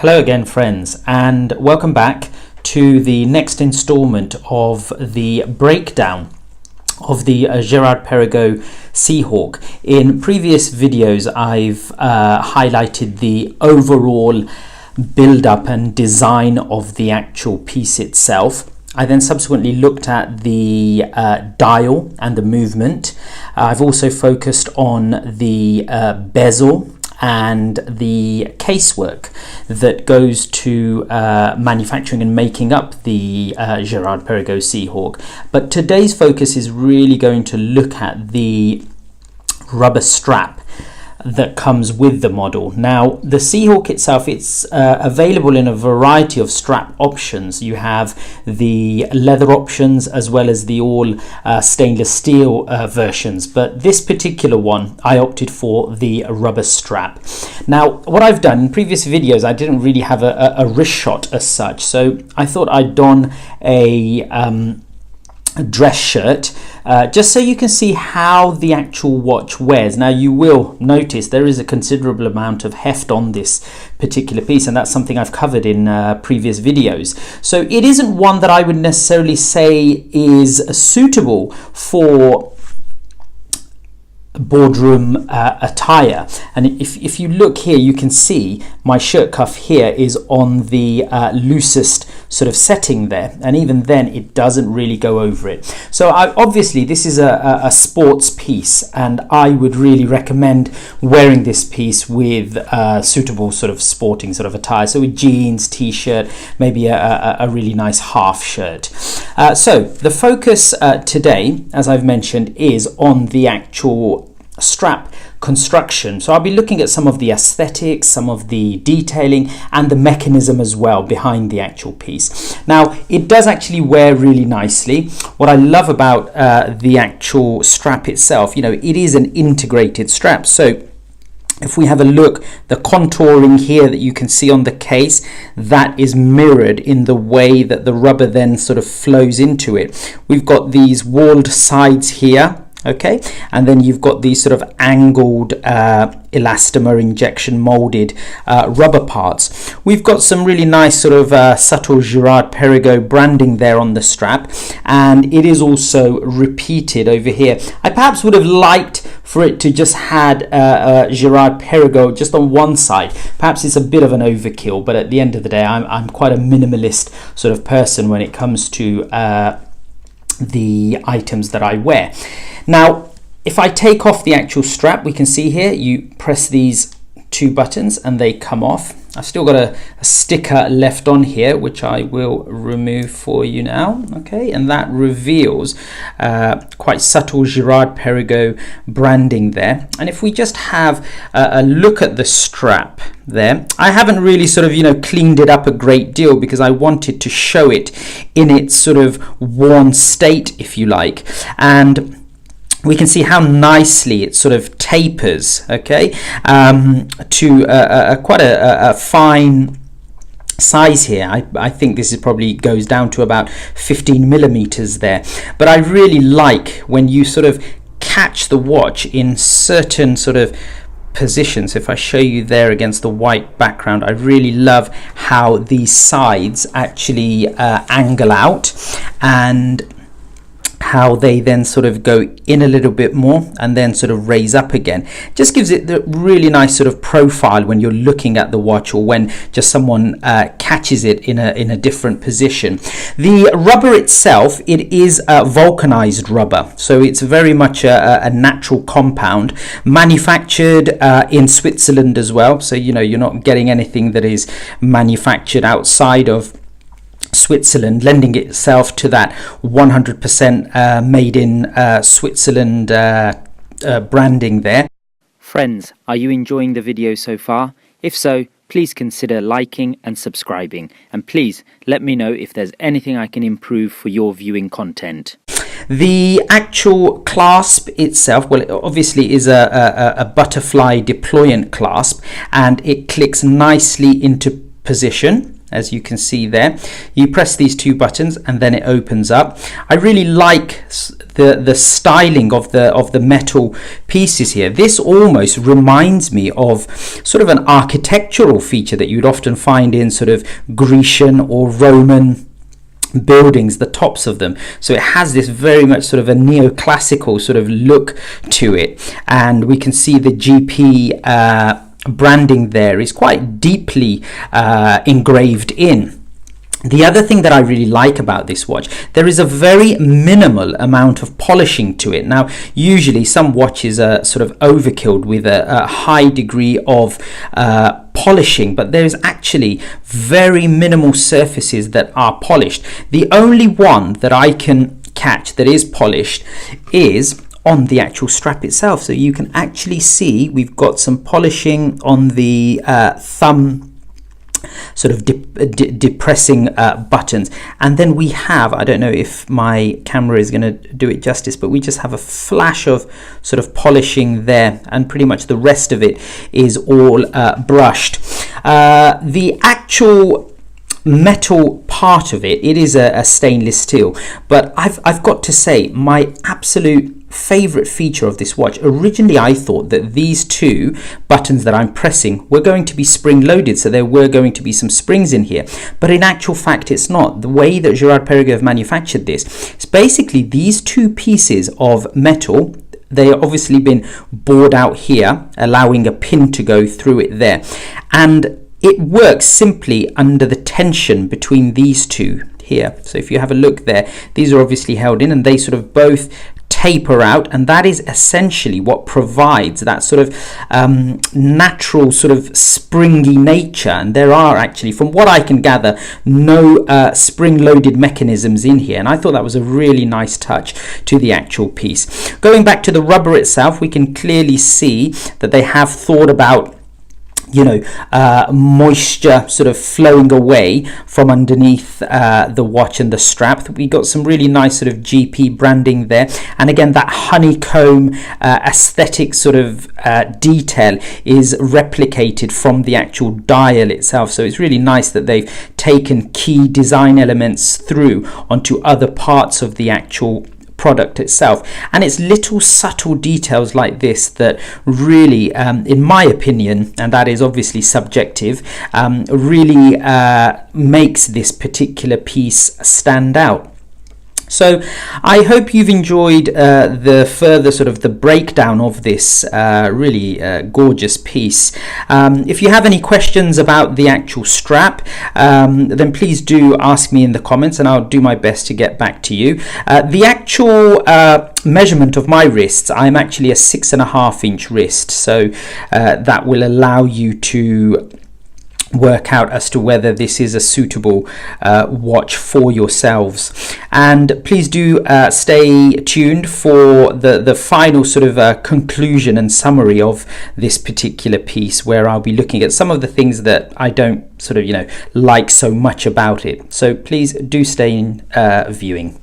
Hello again, friends, and welcome back to the next installment of the breakdown of the Girard-Perregaux Sea Hawk. In previous videos, I've highlighted the overall build-up and design of the actual piece itself. I then subsequently looked at the dial and the movement. I've also focused on the bezel and the casework that goes to manufacturing and making up the Girard-Perregaux Sea Hawk. But today's focus is really going to look at the rubber strap that comes with the model. Now, the Sea Hawk itself, it's available in a variety of strap options. You have the leather options as well as the all stainless steel versions, but this particular one I opted for the rubber strap. Now, what I've done in previous videos, I didn't really have a wrist shot as such, so I thought I'd don a dress shirt just so you can see how the actual watch wears. Now, you will notice there is a considerable amount of heft on this particular piece, and that's something I've covered in previous videos. So it isn't one that I would necessarily say is suitable for boardroom attire. And if you look here, you can see my shirt cuff here is on the loosest sort of setting there, and even then it doesn't really go over it. So obviously this is a sports piece, and I would really recommend wearing this piece with suitable sort of sporting sort of attire, so with jeans, t-shirt, maybe a really nice half shirt. So the focus today, as I've mentioned, is on the actual strap construction. So I'll be looking at some of the aesthetics, some of the detailing, and the mechanism as well behind the actual piece. Now, it does actually wear really nicely. What I love about the actual strap itself, you know, it is an integrated strap. So if we have a look, the contouring here that you can see on the case, that is mirrored in the way that the rubber then sort of flows into it. We've got these walled sides here, okay, and then you've got these sort of angled elastomer injection molded rubber parts. We've got some really nice sort of subtle Girard-Perregaux branding there on the strap, and it is also repeated over here. I perhaps would have liked for it to just had Girard-Perregaux just on one side. Perhaps it's a bit of an overkill, but at the end of the day, I'm quite a minimalist sort of person when it comes to the items that I wear. Now, if I take off the actual strap, we can see here, you press these two buttons and they come off. I've still got a sticker left on here, which I will remove for you now. Okay, and that reveals quite subtle Girard-Perregaux branding there. And if we just have a look at the strap there, I haven't really sort of, you know, cleaned it up a great deal because I wanted to show it in its sort of worn state, if you like. And we can see how nicely it sort of tapers, okay, to quite a fine size here. I think this is probably goes down to about 15 millimeters there. But I really like when you sort of catch the watch in certain sort of positions. If I show you there against the white background, I really love how these sides actually angle out, and how they then sort of go in a little bit more and then sort of raise up again. Just gives it the really nice sort of profile when you're looking at the watch, or when just someone catches it in a different position. The rubber itself, it is vulcanized rubber, so it's very much a natural compound, manufactured in Switzerland as well. So, you know, you're not getting anything that is manufactured outside of Switzerland, lending itself to that 100% made in Switzerland branding there. Friends, are you enjoying the video so far? If so, please consider liking and subscribing, and please let me know if there's anything I can improve for your viewing content. The actual clasp itself, well, it obviously is a butterfly deployant clasp, and it clicks nicely into position. as you can see there. You press these two buttons and then it opens up. I really like the styling of the metal pieces here. This almost reminds me of sort of an architectural feature that you'd often find in sort of Grecian or Roman buildings, the tops of them. So it has this very much sort of a neoclassical sort of look to it, and we can see the GP branding there is quite deeply engraved in. The other thing that I really like about this watch, there is a very minimal amount of polishing to it. Now, usually some watches are sort of overkilled with a high degree of polishing, but there's actually very minimal surfaces that are polished. The only one that I can catch that is polished is on the actual strap itself. So you can actually see we've got some polishing on the thumb sort of depressing buttons, and then we have, I don't know if my camera is going to do it justice, but we just have a flash of sort of polishing there, and pretty much the rest of it is all brushed. The actual metal part of it is a stainless steel, but I've got to say, my absolute favorite feature of this watch, originally I thought that these two buttons that I'm pressing were going to be spring loaded, so there were going to be some springs in here, but in actual fact it's not. The way that Girard-Perregaux have manufactured this, it's basically these two pieces of metal. They have obviously been bored out here, allowing a pin to go through it there, and it works simply under the tension between these two here. So if you have a look there, these are obviously held in and they sort of both taper out, and that is essentially what provides that sort of natural sort of springy nature. And there are actually, from what I can gather, no spring-loaded mechanisms in here, and I thought that was a really nice touch to the actual piece. Going back to the rubber itself, we can clearly see that they have thought about, you know, moisture sort of flowing away from underneath the watch and the strap. We got some really nice sort of GP branding there, and again that honeycomb aesthetic sort of detail is replicated from the actual dial itself. So it's really nice that they've taken key design elements through onto other parts of the actual product itself, and it's little subtle details like this that really, in my opinion, and that is obviously subjective, really makes this particular piece stand out. So I hope you've enjoyed the further sort of the breakdown of this really gorgeous piece. If you have any questions about the actual strap, then please do ask me in the comments and I'll do my best to get back to you. The actual measurement of my wrists, I'm actually a 6.5 inch wrist, so that will allow you to work out as to whether this is a suitable watch for yourselves. And please do stay tuned for the final sort of conclusion and summary of this particular piece, where I'll be looking at some of the things that I don't sort of, you know, like so much about it. So please do stay in viewing.